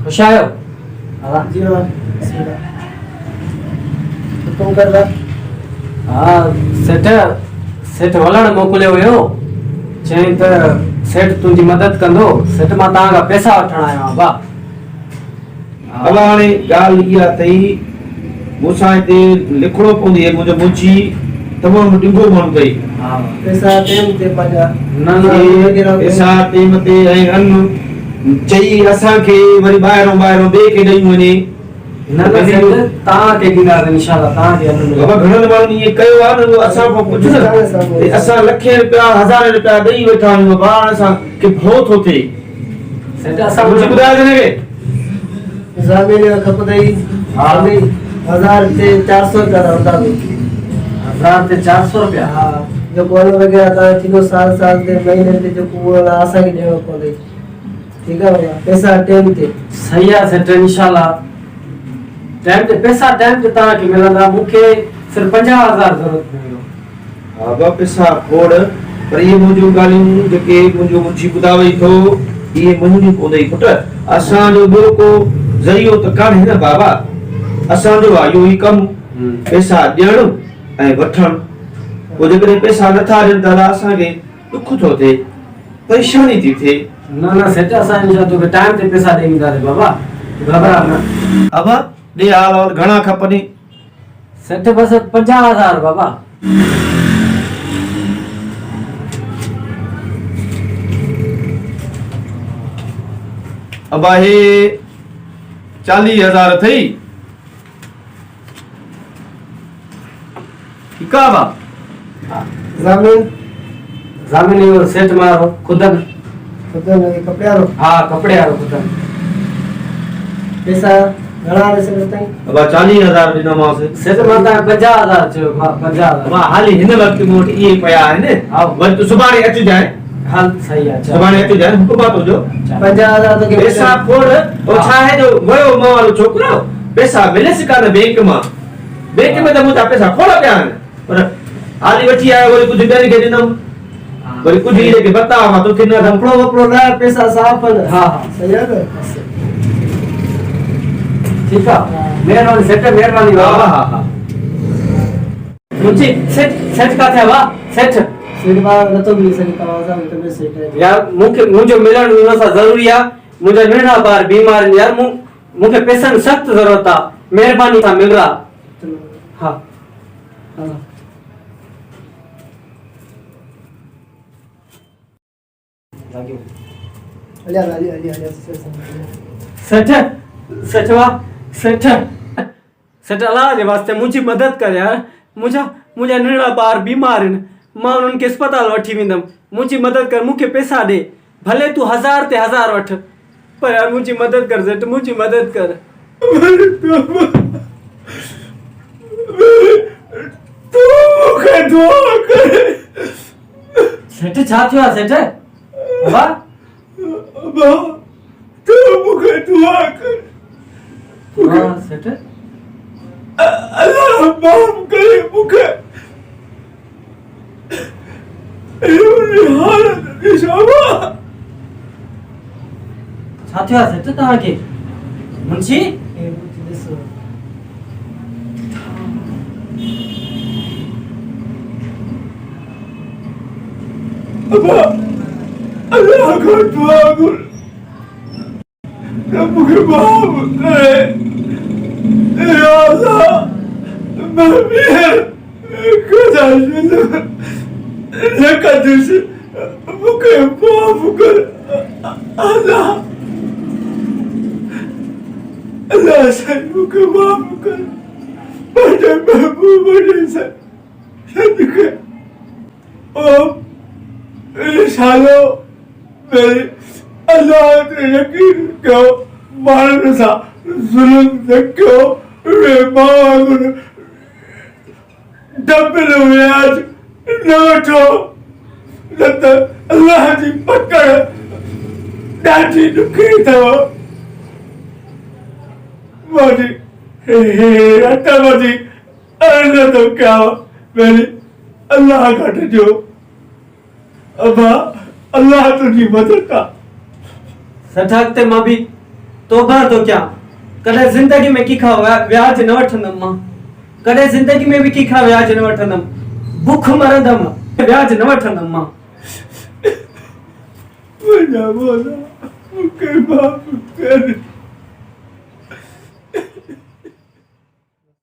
खुश आयो? हाँ जी हाँ तुम कर रहा हाँ सेठ सेठ वलण मोकिलियो हुयो चई त सेठ तुंहिंजी मदद कंदो सेठ मां तव्हां खां पैसा वठण आयो आहियां बा अब हाणे ॻाल्हि इहा अथई मूंसां हिते लिखिणो पवंदी आहे मुंहिंजो मुंची तमामु ॾिघो माण्हू अथई हाँ पैसा टाइम ते पंहिंजा न पैसा टेम ते ऐं अन चई असांखे वरी ॿाहिरों ॿिए खे ॾेई वञे न सेठ तव्हांखे ॾींदासीं इंशाल्लाह तव्हांखे बाबा घणनि माण्हुनि ईअं कयो आहे न असां खां पुछ न असां लखे रुपया हज़ार रुपया ॾेई वेठा आहियूं बाबा असांखे भउ थो थिए सेठ असां मुंहिंजी ॿुधायो हिनखे ज़मीन खपंदई हाँ 1000 से 400 रुपया रहंदा 1000 ते 400 रुपया हाँ जो कोन वगैरह तव्हां थींदो साल ते महीने ते जेको उहो असांखे ॾियणो पवंदई ठीकु आहे बाबा पैसा टाइम ते सही आहे सेठ इंशाल्लाह टाइम ते पैसा टाइम ते तव्हांखे मिलंदा मूंखे सिर्फ़ 50,000 ज़रूरत पवंदो हा बाबा पैसा खोड़ पर इहे मुंहिंजूं ॻाल्हियूं जेके मुंहिंजो मुंची ॿुधावई थो इहे मञणियूं पवंदई पुट असांजो ॿियो को ज़रियो त कान्हे न बाबा असांजो आहे इहो ई कमु पैसा ॾियणु ऐं वठणु पोइ जेकॾहिं पैसा नथा ॾियनि त असांखे ॾुख थो थिए परेशानी थी थिए न सेठ असां इंशाल्लाह तोखे टाइम ते पैसा ॾेई ईंदासीं बाबा घबरा न अब ॾे हाल और घणा खपनि सेठ बस 50,000 बाबा अब हे 40,000 अथई ठीकु आहे बा ज़मीन ज़मीन इहो सेठ मारो खुदन कपिड़े वारो हाँ कपड़े वारो खुदन पैसा घणा ॾेई सघंदा अब 40,000 ॾिनोमांसि सेठ मां तव्हां 50,000 चयो मां 50,000 मां हाली हिन वक़्तु मूं वटि इहे पिया आहिनि हा वरी तूं सुभाणे अचिजांइ हाल सही आहे चलो सुभाणे अचिजांइ हुकुम आहे तुंहिंजो 50,000 तो पैसा खोड़ ओ छा आहे जो वयो मां वारो छोकिरो पैसा मिलेसि कान बैंक में त मुंहिंजा पैसा खोड़ पिया आहिनि पर हाली वठी आयो वरी कुझु ॿियनि खे ॾिनमि वरी कुझु इहे जेके बता मां तोखे न ॾिनमि कपिड़ो वपिड़ो न पैसा साफ़ आहिनि हाँ सही आहे न ठीक है मेहरबानी सेठ मेहरबानी हा बाबा हा हा मुझे सेठ सेठ का थे वाह सेठ सेठ बार न तो मिल सके तव्हां सां हिक में सेठ आहे यार मुझे मिलण उन सां जरूरी है मुझे नंढा ॿार बीमार आहिनि यार मुझे पैसनि सख्त जरूरत आहे मेहरबानी सां मिलरा चलो हाँ हाँ अलिया सेठ सेठ वाह सेठ सेठ अल्लाह जे वास्ते मुझी मदद कर यार मुझा नंढा ॿार बीमार आहिनि मां उन्हनि खे अस्पताल वठी वेंदमि मुझी मदद कर मूंखे पैसा ॾे भले तूं 1000 ते 1000 वठ पर यार मुझी मदद कर सेठ मुझी मदद कर तू मूंखे दुआ कर सेठ छा थियो आहे सेठ वाह अबा तू मूंखे दुआ कर वाह सेठ अल्लाह माफ़ करे मूंखे अहिड़ी हालत ॾिसावा छा थियो आहे सेठ तव्हांखे मुंशी ॾिसो अबा अल्लाह को दुआ कर रब के माफ करे या अल्लाह मैं भी खुदा से लकदस मुझे माफ कर अल्लाह अल्लाह से मुझे माफ कर बड़े महबूब जैसे सदके ओ इंशाल्लाह मेरे अल्लाह ते यकीन कयो माण्हुनि सां ज़ुल्म न कयो वे माण्हू डबल व्याज न वठो न त अल्लाह जी पकड़ ॾाढी ॾुखी अथव मुंहिंजी रत वधी अर्ज़ थो कयां मेरी अल्लाह खां ॾिजो अबा अल्लाह तुंहिंजी मदद आहे सेठ अॻिते मां बि तौबा तो क्या कॾहिं ज़िंदगी में कंहिंखां व्याज न वठंदमि मां, कॾहिं ज़िंदगी में बि कंहिंखां व्याज न वठंदमि, बुख मरंदमि व्याज न वठंदमि मां। मुंहिंजा ॿोला मूंखे माफ़ कर।